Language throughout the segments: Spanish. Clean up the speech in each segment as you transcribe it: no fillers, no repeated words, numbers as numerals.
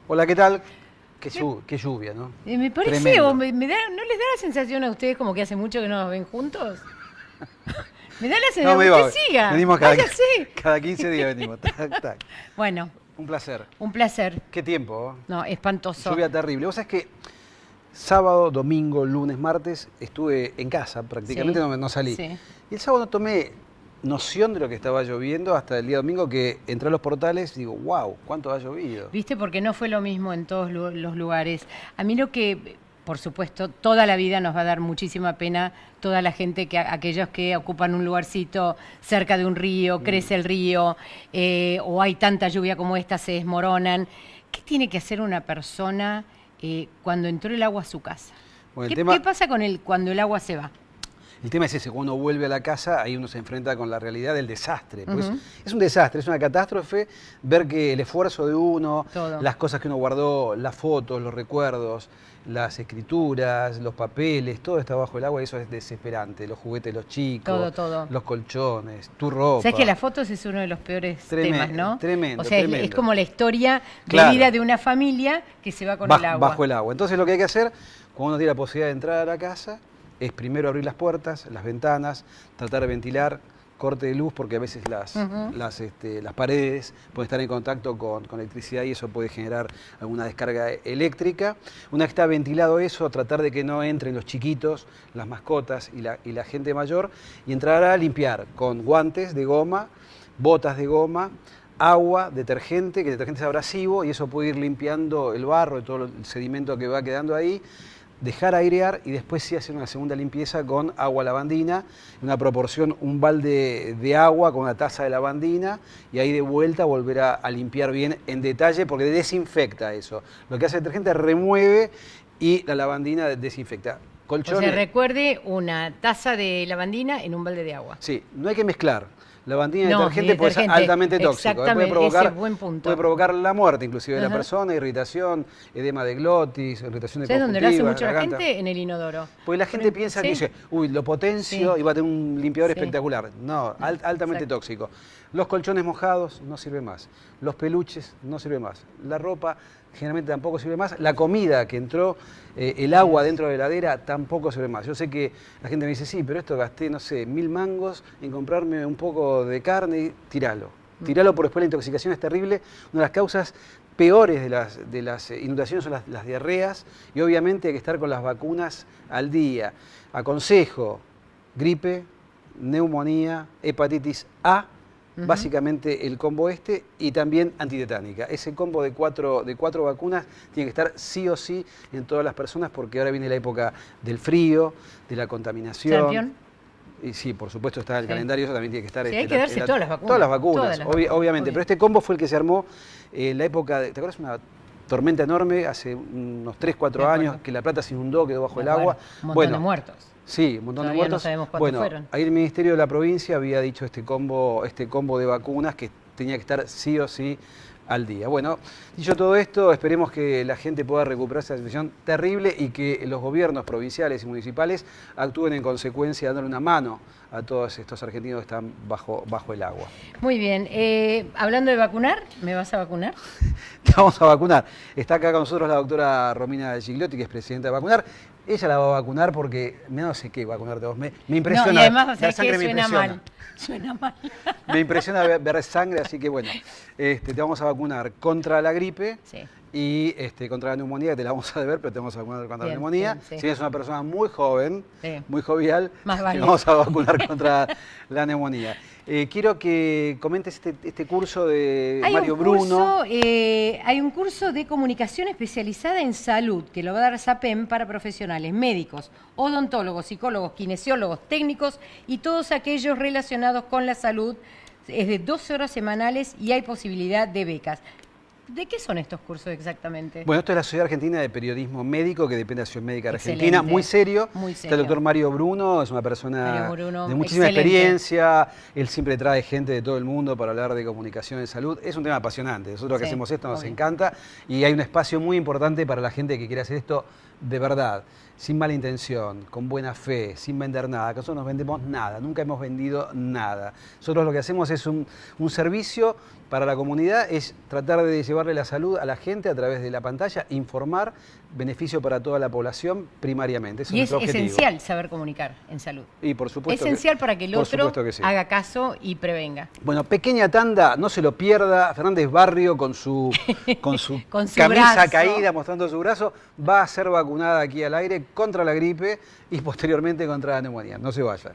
Hola, ¿qué tal? Qué, Me, qué lluvia, ¿no? me parece, Tremendo. ¿no les da la sensación a ustedes como que hace mucho que no nos ven juntos? Me da la No, sensación, me usted digo, siga, venimos váyase. cada 15 días venimos. Tac, tac. Bueno, Un placer. un placer. Qué tiempo, No, ¿eh? espantoso. Lluvia terrible. Vos sabés que sábado, domingo, lunes, martes estuve en casa, prácticamente Sí, no salí. sí. Y el sábado no tomé noción de lo que estaba lloviendo hasta el día domingo que entré a los portales y digo, wow, ¿cuánto ha llovido? ¿Viste? Porque no fue lo mismo en todos los lugares. A mí lo que, por supuesto, toda la vida nos va a dar muchísima pena toda la gente, aquellos que ocupan un lugarcito cerca de un río, crece el río, o hay tanta lluvia como esta, se desmoronan. ¿Qué tiene que hacer una persona cuando entró el agua a su casa? Bueno, ¿Qué pasa con cuando el agua se va? el tema es ese, cuando uno vuelve a la casa, ahí uno se enfrenta con la realidad del desastre. Pues Ujú. es un desastre, es una catástrofe ver que el esfuerzo de uno, Todo. las cosas que uno guardó, las fotos, los recuerdos, las escrituras, los papeles, todo está bajo el agua y eso es desesperante. Los juguetes de los chicos, Todo. los colchones, tu ropa. ¿Sabes que las fotos es uno de los peores temas, no? Tremendo, O sea, es tremendo. como la historia de Claro. vida de una familia que se va con el agua. Bajo el agua. Entonces lo que hay que hacer, cuando uno tiene la posibilidad de entrar a la casa, es primero abrir las puertas, las ventanas, tratar de ventilar, corte de luz, porque a veces las paredes pueden estar en contacto con electricidad y eso puede generar alguna descarga eléctrica. Una vez que está ventilado eso, tratar de que no entren los chiquitos, las mascotas y la gente mayor, y entrar a limpiar con guantes de goma, botas de goma, agua, detergente, que el detergente es abrasivo y eso puede ir limpiando el barro y todo el sedimento que va quedando ahí, dejar airear y después sí hacer una segunda limpieza con agua lavandina, en una proporción, un balde de agua con una taza de lavandina y ahí de vuelta volver a limpiar bien en detalle porque desinfecta eso. Lo que hace el detergente remueve y la lavandina desinfecta. O Colchones. sea, recuerde una taza de lavandina en un balde de agua. Sí, no hay que mezclar. Lavandina y No, detergente y puede ser detergente, altamente tóxico. exactamente, ese es buen punto. Puede provocar la muerte inclusive de la Ajá. persona, irritación, edema de glotis, irritación de ¿Sabes dónde lo hace conjuntiva, mucho la garganta. gente? En el inodoro. Porque la gente piensa que dice, uy, lo potencio Sí. y va a tener un limpiador Sí. espectacular. No, altamente Exacto. tóxico. Los colchones mojados no sirve más. Los peluches no sirve más. La ropa generalmente tampoco sirve más. La comida que entró, el agua dentro de la heladera tampoco sirve más. Yo sé que la gente me dice, sí, pero esto gasté, no sé, 1000 mangos en comprarme un poco de carne y tiralo. Tiralo porque después la intoxicación es terrible. Una de las causas peores de las inundaciones son las diarreas y obviamente hay que estar con las vacunas al día. Aconsejo, gripe, neumonía, hepatitis A, básicamente el combo y también antitetánica. Ese combo de cuatro vacunas tiene que estar sí o sí en todas las personas porque ahora viene la época del frío, de la contaminación. ¿Sarampión? Y sí, por supuesto está en el Sí. calendario, eso también tiene que estar. Sí, hay que darse todas las vacunas. Todas las vacunas, Todas las vacunas, obviamente. obvio. Pero este combo fue el que se armó en la época, ¿te acuerdas? Una tormenta enorme, hace unos 3, 4 De acuerdo. años, que la plata se inundó, quedó bajo el Bueno, agua. un montón de muertos. Sí, un montón de Todavía no muertos. sabemos cuántos Bueno, fueron. ahí el Ministerio de la Provincia había dicho este combo de vacunas que tenía que estar sí o sí al día. Bueno, dicho todo esto, esperemos que la gente pueda recuperarse de esa situación terrible y que los gobiernos provinciales y municipales actúen en consecuencia, dándole una mano a todos estos argentinos que están bajo el agua. Muy bien. Hablando de vacunar, ¿me vas a vacunar? Te vamos a vacunar. Está acá con nosotros la doctora Romina Gigliotti, que es presidenta de Vacunar. Ella la va a vacunar porque, no sé qué vacunarte vos, me impresiona. No, y además, la ¿sabes sangre qué? me Suena impresiona. mal. Suena mal. Me impresiona ver sangre, así que bueno, te vamos a vacunar contra la gripe Sí. y contra la neumonía, que te la vamos a deber, pero te vamos a vacunar contra la Bien, neumonía. bien, sí. Si eres una persona muy joven, Sí. muy jovial, Más vale. te vamos a vacunar contra la neumonía. Quiero que comentes este curso de Mario Bruno. Hay un curso de comunicación especializada en salud que lo va a dar SAPEM para profesionales, médicos, odontólogos, psicólogos, kinesiólogos, técnicos y todos aquellos relacionados con la salud. Es de 12 horas semanales y hay posibilidad de becas. ¿De qué son estos cursos exactamente? Bueno, esto es la Sociedad Argentina de Periodismo Médico, que depende de la Sociedad Médica Excelente. Argentina, muy serio. Muy Está serio. el doctor Mario Bruno, es una persona Mario Bruno, de muchísima excelente. experiencia, él siempre trae gente de todo el mundo para hablar de comunicación en salud. Es un tema apasionante, nosotros que Sí, hacemos esto nos obvio. encanta y hay un espacio muy importante para la gente que quiere hacer esto de verdad, sin mala intención, con buena fe, sin vender nada, que nosotros no vendemos nada, nunca hemos vendido nada. Nosotros lo que hacemos es un servicio para la comunidad, es tratar de llevarle la salud a la gente a través de la pantalla, informar, beneficio para toda la población primariamente. Y es esencial saber comunicar en salud. Y por supuesto esencial para que el otro haga caso y prevenga. Bueno, pequeña tanda, no se lo pierda. Fernández Barrio con su camisa brazo caída mostrando su brazo va a ser vacunada aquí al aire contra la gripe y posteriormente contra la neumonía. No se vaya.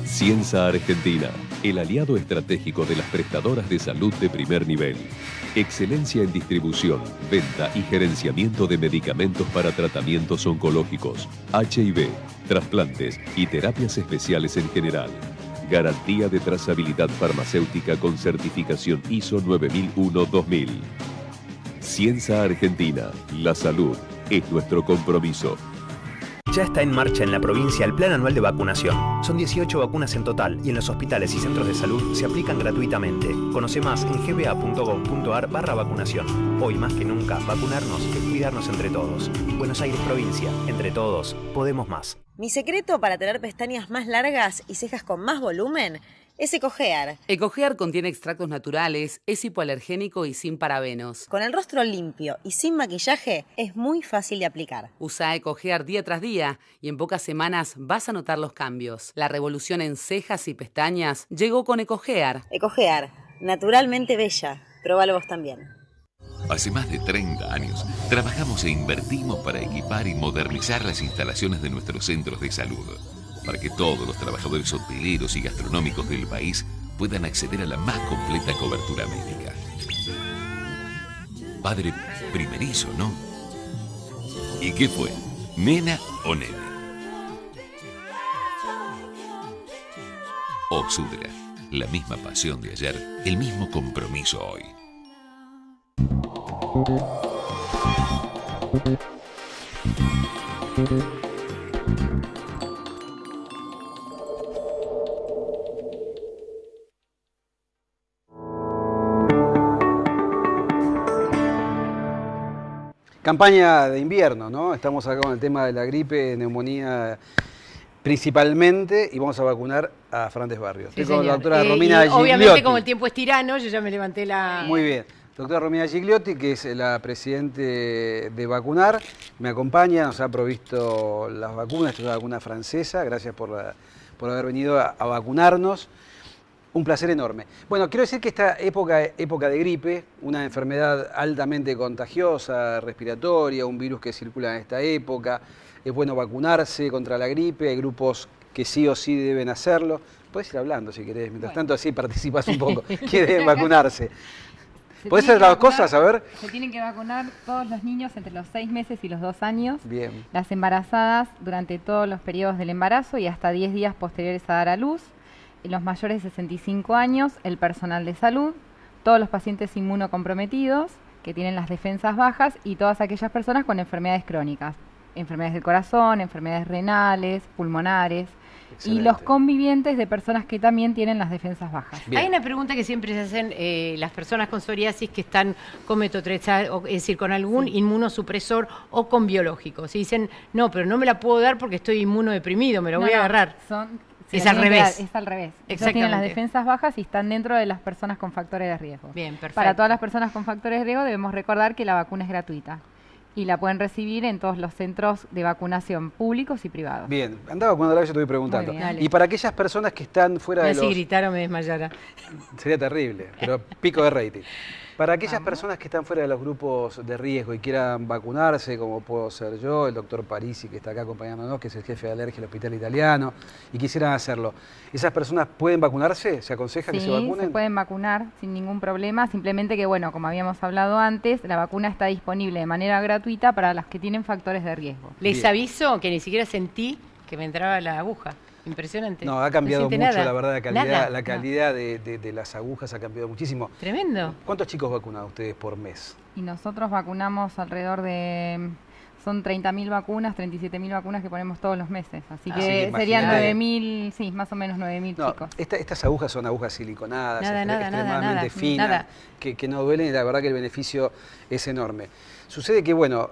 Ciensa Argentina, el aliado estratégico de las prestadoras de salud de primer nivel. Excelencia en distribución, venta y gerenciamiento de medicamentos para tratamientos oncológicos, HIV, trasplantes y terapias especiales en general. Garantía de trazabilidad farmacéutica con certificación ISO 9001-2000. Ciensa Argentina, la salud es nuestro compromiso. Ya está en marcha en la provincia el Plan Anual de Vacunación. Son 18 vacunas en total y en los hospitales y centros de salud se aplican gratuitamente. Conoce más en gba.gov.ar/vacunación. Hoy más que nunca, vacunarnos es cuidarnos entre todos. Buenos Aires Provincia, entre todos, podemos más. Mi secreto para tener pestañas más largas y cejas con más volumen es Ecogear. Ecogear contiene extractos naturales, es hipoalergénico y sin parabenos. Con el rostro limpio y sin maquillaje es muy fácil de aplicar. Usa Ecogear día tras día y en pocas semanas vas a notar los cambios. La revolución en cejas y pestañas llegó con Ecogear. Ecogear, naturalmente bella. Próbalo vos también. Hace más de 30 años trabajamos e invertimos para equipar y modernizar las instalaciones de nuestros centros de salud, para que todos los trabajadores hoteleros y gastronómicos del país puedan acceder a la más completa cobertura médica. Padre primerizo, ¿no? ¿Y qué fue? ¿Nena o nene? Oxudra, la misma pasión de ayer, el mismo compromiso hoy. Campaña de invierno, ¿no? Estamos acá con el tema de la gripe, neumonía principalmente, y vamos a vacunar a Fernández Barrio. Sí, Estoy con la doctora Romina Gigliotti. Obviamente, como el tiempo es tirano, yo ya me levanté la... Muy bien. Doctora Romina Gigliotti, que es la presidente de Vacunar, me acompaña, nos ha provisto las vacunas, esta es una vacuna francesa, gracias por haber venido a vacunarnos. Un placer enorme. Bueno, quiero decir que esta época de gripe, una enfermedad altamente contagiosa, respiratoria, un virus que circula en esta época, es bueno vacunarse contra la gripe, hay grupos que sí o sí deben hacerlo. Puedes ir hablando si querés, mientras tanto así participas un poco, que deben vacunarse. ¿Podés hacer las dos cosas? A ver. Se tienen que vacunar todos los niños entre los 6 meses y los 2 años. Bien. Las embarazadas durante todos los periodos del embarazo y hasta 10 días posteriores a dar a luz. Los mayores de 65 años, el personal de salud, todos los pacientes inmunocomprometidos que tienen las defensas bajas y todas aquellas personas con enfermedades crónicas, enfermedades del corazón, enfermedades renales, pulmonares. Excelente. Y los convivientes de personas que también tienen las defensas bajas. Bien. Hay una pregunta que siempre se hacen las personas con psoriasis que están con metotrexato, es decir, con algún inmunosupresor o con biológicos. Y dicen, no, pero no me la puedo dar porque estoy inmunodeprimido, me lo voy a agarrar. Es al revés. Es al revés. Ellos tienen las defensas bajas y están dentro de las personas con factores de riesgo. Bien, perfecto. Para todas las personas con factores de riesgo debemos recordar que la vacuna es gratuita. Y la pueden recibir en todos los centros de vacunación públicos y privados. Bien, andaba cuando la vez yo te voy preguntando. Muy bien. Y para aquellas personas que están fuera de Si los... gritara me desmayara. Sería terrible, pero pico de rating. Para aquellas personas que están fuera de los grupos de riesgo y quieran vacunarse, como puedo ser yo, el doctor Parisi, que está acá acompañándonos, que es el jefe de alergia del Hospital Italiano, y quisieran hacerlo, ¿esas personas pueden vacunarse? ¿Se aconseja que se vacunen? Sí, se pueden vacunar sin ningún problema, simplemente que, bueno, como habíamos hablado antes, la vacuna está disponible de manera gratuita para las que tienen factores de riesgo. Les Bien. aviso que ni siquiera sentí que me entraba la aguja. Impresionante. No, ha cambiado siente mucho, nada. la verdad, Nada. la calidad de las agujas ha cambiado muchísimo. Tremendo. ¿Cuántos chicos vacunan ustedes por mes? Y nosotros vacunamos alrededor de... Son 30.000 vacunas, 37.000 vacunas que ponemos todos los meses. Así que serían imaginate. 9.000, sí, más o menos 9.000 No, chicos. estas agujas son agujas siliconadas, Nada, extremadamente finas, nada. que no duelen y la verdad que el beneficio es enorme. Sucede que, bueno,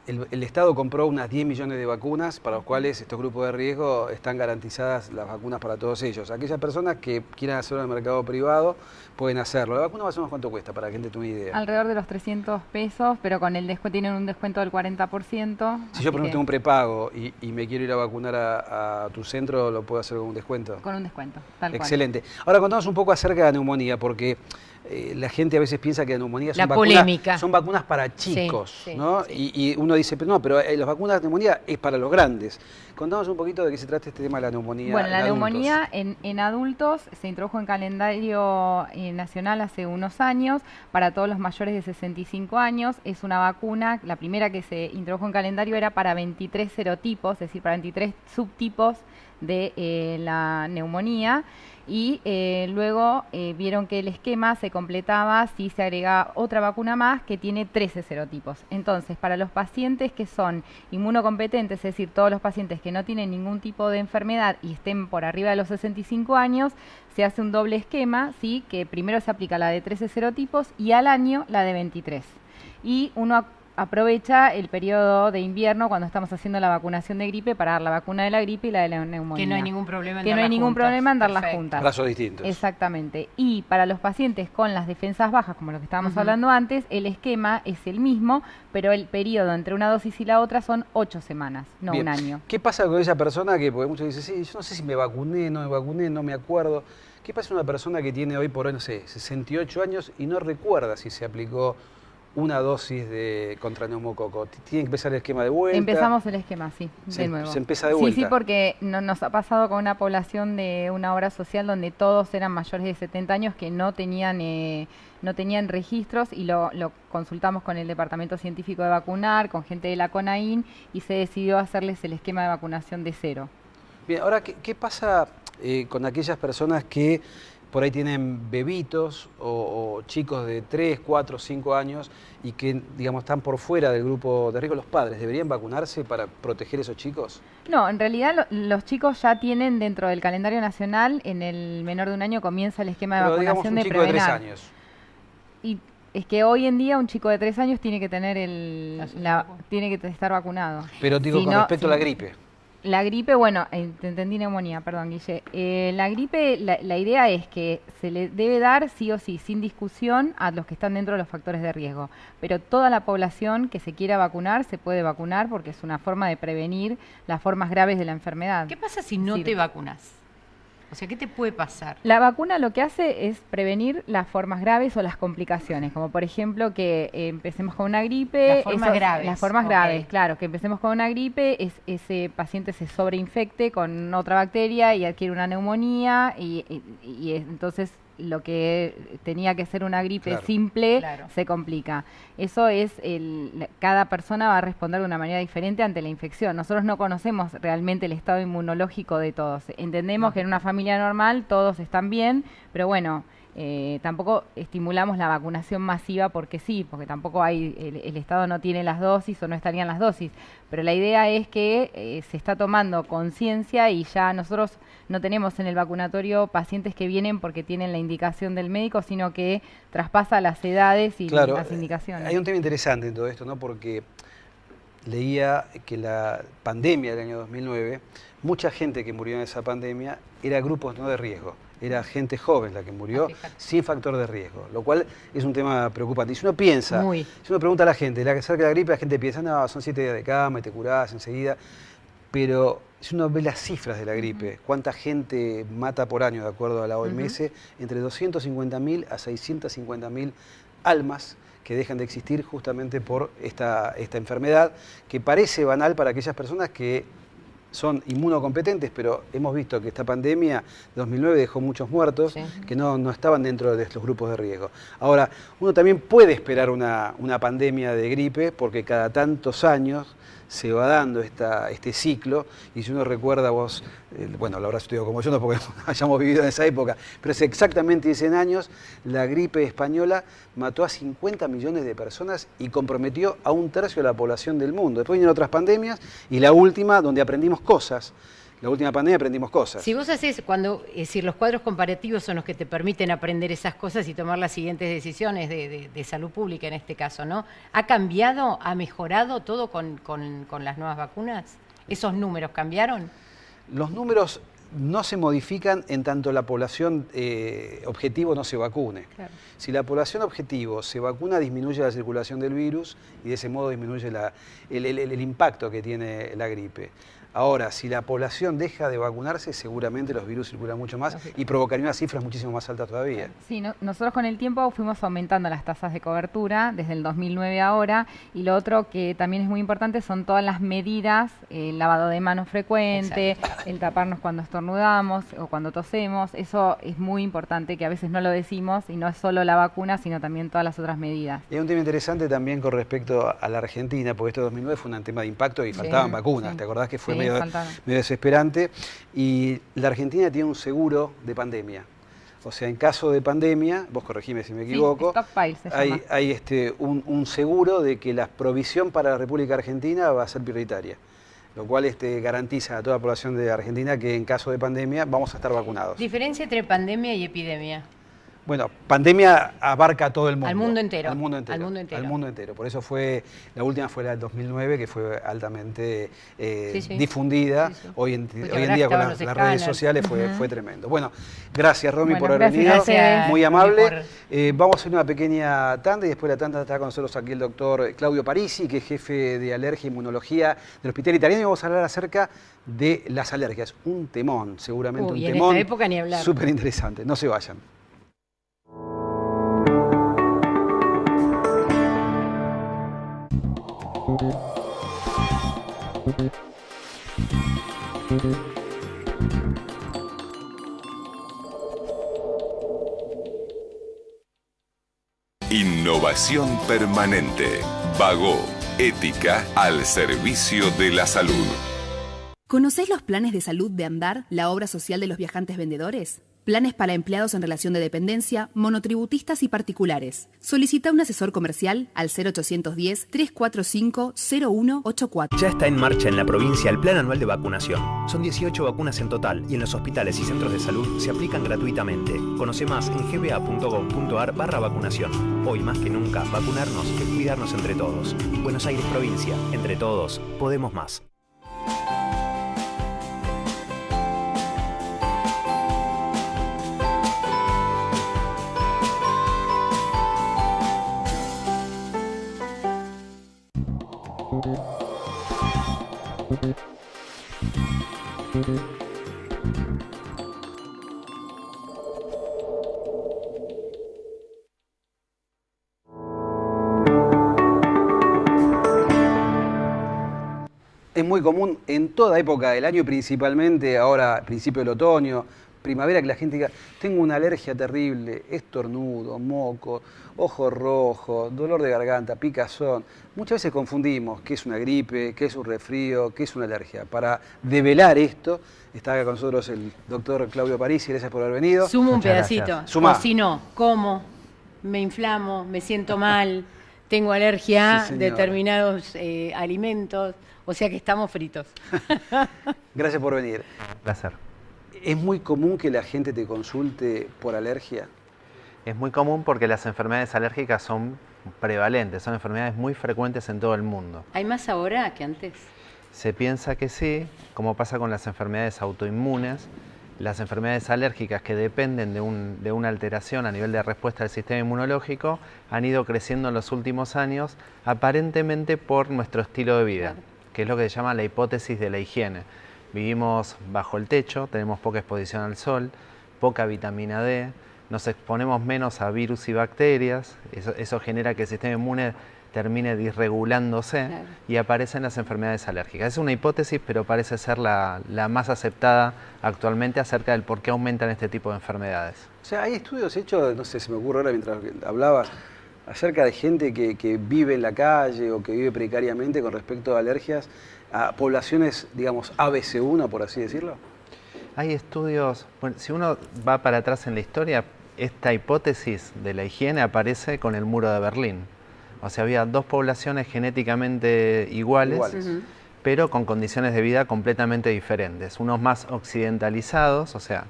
el Estado compró unas 10 millones de vacunas para los cuales estos grupos de riesgo están garantizadas las vacunas para todos ellos. Aquellas personas que quieran hacerlo en el mercado privado pueden hacerlo. ¿La vacuna más o menos cuánto cuesta para que la gente tenga una idea? Alrededor de los 300 pesos, pero con el descuento tienen un descuento del 40%. Si yo, por ejemplo, tengo un prepago y me quiero ir a vacunar a tu centro, ¿lo puedo hacer con un descuento? Con un descuento, tal cual. Excelente. Ahora contanos un poco acerca de la neumonía, porque la gente a veces piensa que la neumonía son vacunas para chicos, sí, ¿no? Sí. Y uno dice, pero no, pero las vacunas de neumonía es para los grandes. Contanos un poquito de qué se trata este tema de la neumonía. Bueno, la en neumonía adultos. en adultos se introdujo en calendario nacional hace unos años para todos los mayores de 65 años. Es una vacuna, la primera que se introdujo en calendario era para 23 serotipos, es decir, para 23 subtipos de la neumonía. Y luego vieron que el esquema se completaba si se agregaba otra vacuna más que tiene 13 serotipos. Entonces, para los pacientes que son inmunocompetentes, es decir, todos los pacientes que no tienen ningún tipo de enfermedad y estén por arriba de los 65 años, se hace un doble esquema, ¿sí? Que primero se aplica la de 13 serotipos y al año la de 23. Y uno aprovecha el periodo de invierno cuando estamos haciendo la vacunación de gripe para dar la vacuna de la gripe y la de la neumonía. Que no hay ningún problema en que no hay ningún problema en darlas juntas. Brazos distintos. Exactamente. Y para los pacientes con las defensas bajas, como lo que estábamos hablando antes, el esquema es el mismo, pero el periodo entre una dosis y la otra son 8 semanas, no Bien. un año. ¿Qué pasa con esa persona que, porque muchos dicen, sí, yo no sé si me vacuné, no me acuerdo? ¿Qué pasa con una persona que tiene hoy por hoy, no sé, 68 años y no recuerda si se aplicó una dosis contra neumococo? ¿Tiene que empezar el esquema de vuelta? Empezamos el esquema, sí, de nuevo. Se empieza de vuelta. Sí, porque nos ha pasado con una población de una obra social donde todos eran mayores de 70 años que no tenían registros y lo consultamos con el Departamento Científico de Vacunar, con gente de la CONAIN y se decidió hacerles el esquema de vacunación de cero. Bien, ahora, ¿qué pasa con aquellas personas que por ahí tienen bebitos o chicos de 3, 4, 5 años y que, digamos, están por fuera del grupo de riesgo? ¿Los padres deberían vacunarse para proteger a esos chicos? No, en realidad los chicos ya tienen dentro del calendario nacional, en el menor de un año comienza el esquema de vacunación de Prevenar. Digamos, un chico de 3 años. Y es que hoy en día un chico de 3 años tiene que tener tiene que estar vacunado. Pero digo, con respecto a la gripe. La gripe, bueno, te entendí neumonía, perdón, Guille. La gripe, la idea es que se le debe dar sí o sí, sin discusión, a los que están dentro de los factores de riesgo. Pero toda la población que se quiera vacunar se puede vacunar porque es una forma de prevenir las formas graves de la enfermedad. ¿Qué pasa si no te vacunas? O sea, ¿qué te puede pasar? La vacuna lo que hace es prevenir las formas graves o las complicaciones, como por ejemplo que empecemos con una gripe. Las formas graves. Las formas graves, claro, que empecemos con una gripe, ese paciente se sobreinfecte con otra bacteria y adquiere una neumonía y entonces lo que tenía que ser una gripe simple se complica. Eso es, cada persona va a responder de una manera diferente ante la infección. Nosotros no conocemos realmente el estado inmunológico de todos. Entendemos que en una familia normal todos están bien, pero bueno, tampoco estimulamos la vacunación masiva porque sí, porque tampoco el Estado no tiene las dosis o no estarían las dosis. Pero la idea es que se está tomando conciencia y ya nosotros no tenemos en el vacunatorio pacientes que vienen porque tienen la indicación del médico, sino que traspasa las edades y las indicaciones. Hay un tema interesante en todo esto, ¿no? Porque leía que la pandemia del año 2009, mucha gente que murió en esa pandemia era grupos no de riesgo. era gente joven la que murió sin factor de riesgo, lo cual es un tema preocupante. Y si uno piensa, si uno pregunta a la gente, acerca de la gripe, la gente piensa, no, son 7 días de cama y te curás enseguida, pero si uno ve las cifras de la gripe, cuánta gente mata por año, de acuerdo a la OMS, entre 250.000 a 650.000 almas que dejan de existir justamente por esta enfermedad, que parece banal para aquellas personas que son inmunocompetentes, pero hemos visto que esta pandemia de 2009 dejó muchos muertos que no estaban dentro de estos grupos de riesgo. Ahora, uno también puede esperar una pandemia de gripe, porque cada tantos años se va dando este ciclo, y si uno recuerda, vos, bueno, lo habrás estudiado como yo, no porque hayamos vivido en esa época, pero hace exactamente 100 años la gripe española mató a 50 millones de personas y comprometió a 1/3 de la población del mundo. Después vinieron otras pandemias y la última donde aprendimos cosas. La última pandemia aprendimos cosas. Si vos haces, es decir, los cuadros comparativos son los que te permiten aprender esas cosas y tomar las siguientes decisiones de salud pública en este caso, ¿no? ¿Ha cambiado, ha mejorado todo con las nuevas vacunas? ¿Esos números cambiaron? Los números no se modifican en tanto la población objetivo no se vacune. Claro. Si la población objetivo se vacuna, disminuye la circulación del virus y de ese modo disminuye el impacto que tiene la gripe. Ahora, si la población deja de vacunarse, seguramente los virus circulan mucho más y provocarían unas cifras muchísimo más altas todavía. Sí, nosotros con el tiempo fuimos aumentando las tasas de cobertura desde el 2009 ahora, y lo otro que también es muy importante son todas las medidas, el lavado de manos frecuente, el taparnos cuando estornudamos o cuando tosemos. Eso es muy importante, que a veces no lo decimos, y no es solo la vacuna, sino también todas las otras medidas. Y hay un tema interesante también con respecto a la Argentina, porque este 2009 fue un tema de impacto y faltaban vacunas. ¿Te acordás que fue medio desesperante? Y la Argentina tiene un seguro de pandemia. O sea, en caso de pandemia, vos corregime si me equivoco, hay un seguro de que la provisión para la República Argentina va a ser prioritaria, lo cual garantiza a toda la población de Argentina que en caso de pandemia vamos a estar vacunados. ¿Diferencia entre pandemia y epidemia? Bueno, pandemia abarca a todo el mundo. Al mundo entero. Al mundo entero. Al mundo entero. Al mundo entero. Por eso la última fue la del 2009, que fue altamente difundida. Hoy en día con las redes sociales fue tremendo. Bueno, gracias Romy por haber venido. Gracias. Muy amable. Vamos a hacer una pequeña tanda y después de la tanda está con nosotros aquí el doctor Claudio Parisi, que es jefe de alergia e inmunología del Hospital Italiano, y vamos a hablar acerca de las alergias. Un temón, seguramente un temón. En esta época ni hablar. Súper interesante. No se vayan. Innovación permanente. Vago. Ética al servicio de la salud. ¿Conocés los planes de salud de Andar, la obra social de los viajantes vendedores? Planes para empleados en relación de dependencia, monotributistas y particulares. Solicita un asesor comercial al 0810-345-0184. Ya está en marcha en la provincia el Plan Anual de Vacunación. Son 18 vacunas en total y en los hospitales y centros de salud se aplican gratuitamente. Conoce más en gba.gov.ar/vacunación. Hoy más que nunca, vacunarnos es cuidarnos entre todos. Buenos Aires Provincia. Entre todos, podemos más. Es muy común en toda época del año, principalmente ahora, principio del otoño, primavera, que la gente diga, tengo una alergia terrible, estornudo, moco, ojos rojos, dolor de garganta, picazón. Muchas veces confundimos qué es una gripe, qué es un resfrío, qué es una alergia. Para develar esto, está acá con nosotros el doctor Claudio Parisi, gracias por haber venido. Sumo un pedacito, o si no, como, me inflamo, me siento mal, tengo alergia a determinados alimentos, o sea que estamos fritos. Gracias por venir. Placer. ¿Es muy común que la gente te consulte por alergia? Es muy común porque las enfermedades alérgicas son prevalentes, son enfermedades muy frecuentes en todo el mundo. ¿Hay más ahora que antes? Se piensa que sí, como pasa con las enfermedades autoinmunes, las enfermedades alérgicas que dependen de una alteración a nivel de respuesta del sistema inmunológico han ido creciendo en los últimos años, aparentemente por nuestro estilo de vida, que es lo que se llama la hipótesis de la higiene. Vivimos bajo el techo, tenemos poca exposición al sol, poca vitamina D, nos exponemos menos a virus y bacterias, eso genera que el sistema inmune termine disregulándose y aparecen las enfermedades alérgicas. Es una hipótesis, pero parece ser la más aceptada actualmente acerca del por qué aumentan este tipo de enfermedades. O sea, hay estudios hechos, no sé, se me ocurre ahora mientras hablabas, acerca de gente que vive en la calle o que vive precariamente con respecto a alergias a poblaciones, digamos, ABC1, por así decirlo. Hay estudios, bueno, si uno va para atrás en la historia, esta hipótesis de la higiene aparece con el muro de Berlín. O sea, había dos poblaciones genéticamente iguales. Pero con condiciones de vida completamente diferentes. Unos más occidentalizados, o sea,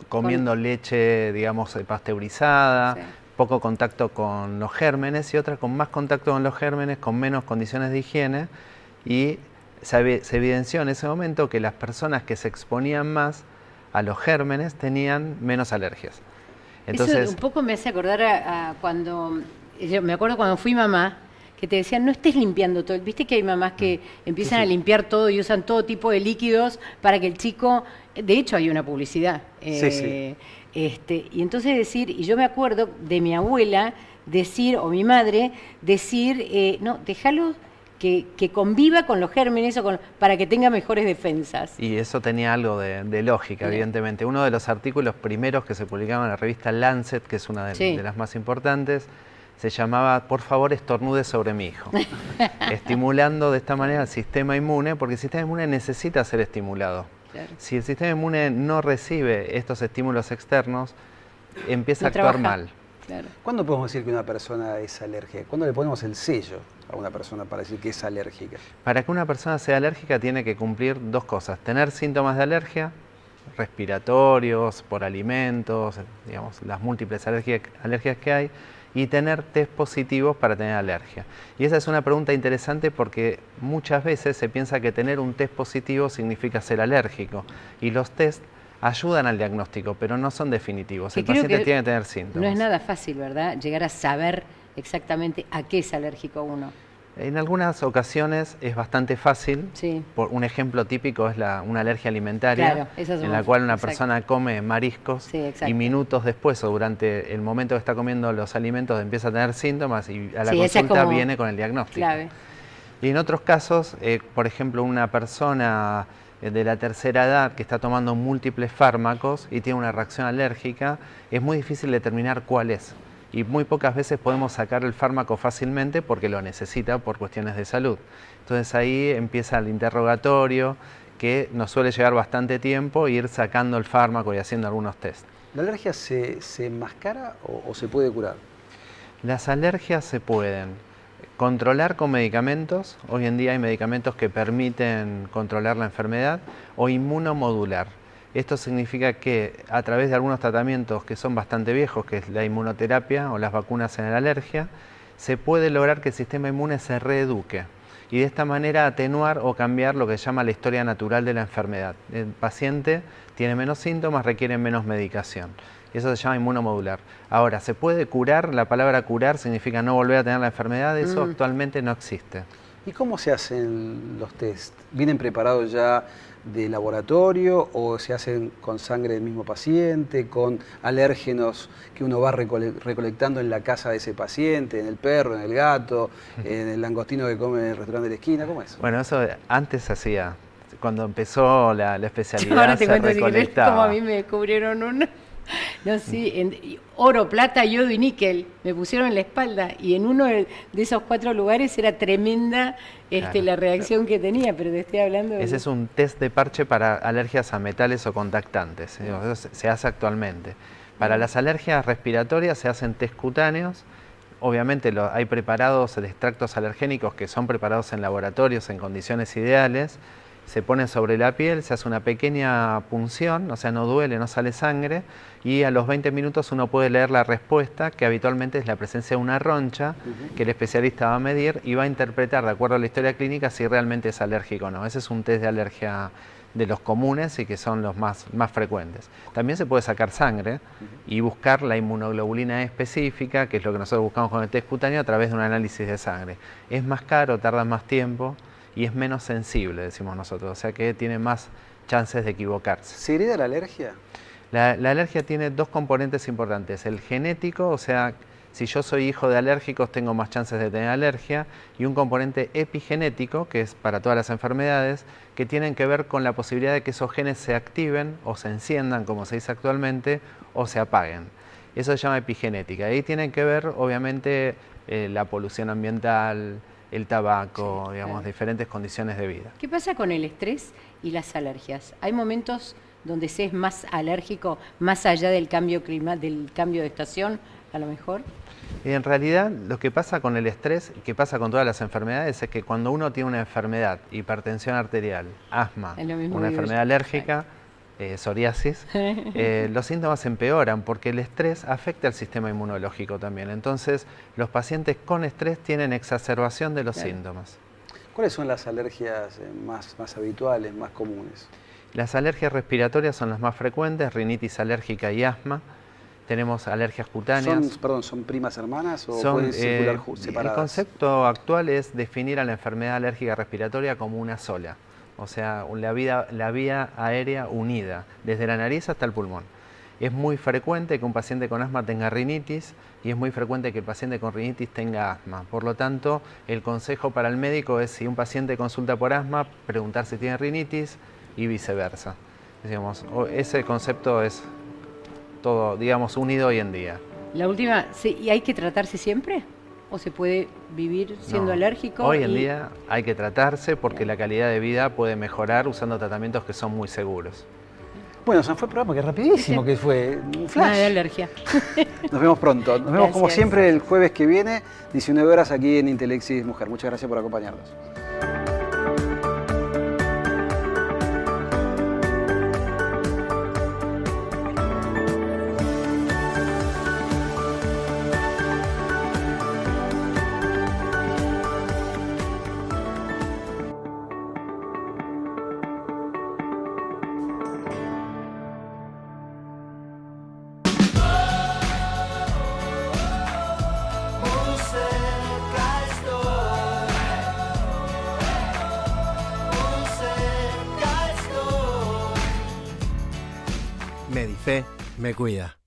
comiendo leche, digamos, pasteurizada, poco contacto con los gérmenes, y otras con más contacto con los gérmenes, con menos condiciones de higiene, y se evidenció en ese momento que las personas que se exponían más a los gérmenes tenían menos alergias. Entonces, eso un poco me hace acordar a cuando, yo me acuerdo cuando fui mamá, que te decían, no estés limpiando todo. Viste que hay mamás que empiezan a limpiar todo y usan todo tipo de líquidos para que el chico, de hecho hay una publicidad. Y entonces decir, y yo me acuerdo de mi abuela decir, o mi madre, decir, no, déjalo que conviva con los gérmenes para que tenga mejores defensas. Y eso tenía algo de lógica, evidentemente. Uno de los artículos primeros que se publicaban en la revista Lancet, que es una de las más importantes, se llamaba "Por favor, estornude sobre mi hijo", estimulando de esta manera el sistema inmune, porque el sistema inmune necesita ser estimulado. Si el sistema inmune no recibe estos estímulos externos, empieza a actuar mal. ¿Cuándo podemos decir que una persona es alérgica? ¿Cuándo le ponemos el sello a una persona para decir que es alérgica? Para que una persona sea alérgica tiene que cumplir dos cosas: tener síntomas de alergia, respiratorios, por alimentos, digamos, las múltiples alergias que hay, y tener test positivos para tener alergia. Y esa es una pregunta interesante porque muchas veces se piensa que tener un test positivo significa ser alérgico, y los test ayudan al diagnóstico, pero no son definitivos. El paciente tiene que tener síntomas. No es nada fácil, ¿verdad?, llegar a saber exactamente a qué es alérgico uno. En algunas ocasiones es bastante fácil. Un ejemplo típico es una alergia alimentaria, en la cual una persona come mariscos y minutos después o durante el momento que está comiendo los alimentos empieza a tener síntomas y a la consulta viene con el diagnóstico. Y en otros casos, por ejemplo, una persona de la tercera edad que está tomando múltiples fármacos y tiene una reacción alérgica, es muy difícil determinar cuál es. Y muy pocas veces podemos sacar el fármaco fácilmente porque lo necesita por cuestiones de salud. Entonces ahí empieza el interrogatorio, que nos suele llevar bastante tiempo, ir sacando el fármaco y haciendo algunos test. ¿La alergia se enmascara o se puede curar? Las alergias se pueden controlar con medicamentos. Hoy en día hay medicamentos que permiten controlar la enfermedad, o inmunomodular. Esto significa que a través de algunos tratamientos que son bastante viejos, que es la inmunoterapia o las vacunas en la alergia, se puede lograr que el sistema inmune se reeduque y de esta manera atenuar o cambiar lo que se llama la historia natural de la enfermedad. El paciente tiene menos síntomas, requiere menos medicación. Y eso se llama inmunomodular. Ahora, ¿se puede curar? La palabra curar significa no volver a tener la enfermedad. Eso actualmente no existe. ¿Y cómo se hacen los test? ¿Vienen preparados ya de laboratorio o se hacen con sangre del mismo paciente, con alérgenos que uno va recolectando en la casa de ese paciente, en el perro, en el gato, en el langostino que come en el restaurante de la esquina? ¿Cómo es? Bueno, eso antes se hacía. Cuando empezó la especialidad, ahora te cuento recolectaba. Como a mí me descubrieron uno. No, sí, oro, plata, yodo y níquel me pusieron en la espalda, y en uno de esos 4 lugares era tremenda la reacción que tenía, pero te estoy hablando de... Ese es un test de parche para alergias a metales o contactantes. Eso se hace actualmente. Para las alergias respiratorias se hacen test cutáneos. Obviamente hay preparados de extractos alergénicos que son preparados en laboratorios en condiciones ideales. Se pone sobre la piel, se hace una pequeña punción, o sea, no duele, no sale sangre, y a los 20 minutos uno puede leer la respuesta, que habitualmente es la presencia de una roncha, que el especialista va a medir y va a interpretar, de acuerdo a la historia clínica, si realmente es alérgico o no. Ese es un test de alergia de los comunes y que son los más frecuentes. También se puede sacar sangre y buscar la inmunoglobulina específica, que es lo que nosotros buscamos con el test cutáneo, a través de un análisis de sangre. Es más caro, tarda más tiempo y es menos sensible, decimos nosotros, o sea que tiene más chances de equivocarse. ¿Se hereda la alergia? La alergia tiene dos componentes importantes, el genético, o sea, si yo soy hijo de alérgicos tengo más chances de tener alergia, y un componente epigenético, que es para todas las enfermedades, que tienen que ver con la posibilidad de que esos genes se activen o se enciendan, como se dice actualmente, o se apaguen. Eso se llama epigenética. Ahí tienen que ver, obviamente, la polución ambiental, el tabaco, digamos, diferentes condiciones de vida. ¿Qué pasa con el estrés y las alergias? ¿Hay momentos donde se es más alérgico, más allá del cambio de estación, a lo mejor? Y en realidad lo que pasa con el estrés y que pasa con todas las enfermedades es que cuando uno tiene una enfermedad, hipertensión arterial, asma, una enfermedad alérgica, psoriasis, los síntomas empeoran porque el estrés afecta al sistema inmunológico también. Entonces los pacientes con estrés tienen exacerbación de los síntomas. ¿Cuáles son las alergias más habituales, más comunes? Las alergias respiratorias son las más frecuentes, rinitis alérgica y asma. Tenemos alergias cutáneas. ¿Son primas hermanas o pueden circular separadas? El concepto actual es definir a la enfermedad alérgica respiratoria como una sola, o sea, la vía aérea unida, desde la nariz hasta el pulmón. Es muy frecuente que un paciente con asma tenga rinitis y es muy frecuente que el paciente con rinitis tenga asma. Por lo tanto, el consejo para el médico es, si un paciente consulta por asma, preguntar si tiene rinitis y viceversa. Digamos, ese concepto es todo, digamos, unido hoy en día. La última, ¿y hay que tratarse siempre? ¿O se puede vivir siendo alérgico? Hoy en día hay que tratarse porque la calidad de vida puede mejorar usando tratamientos que son muy seguros. Bueno, se nos fue el programa, que rapidísimo que fue, un flash. Nada de alergia. Nos vemos pronto. Nos vemos como siempre el jueves que viene, 19 horas aquí en Intelexis Mujer. Muchas gracias por acompañarnos. Medife me cuida.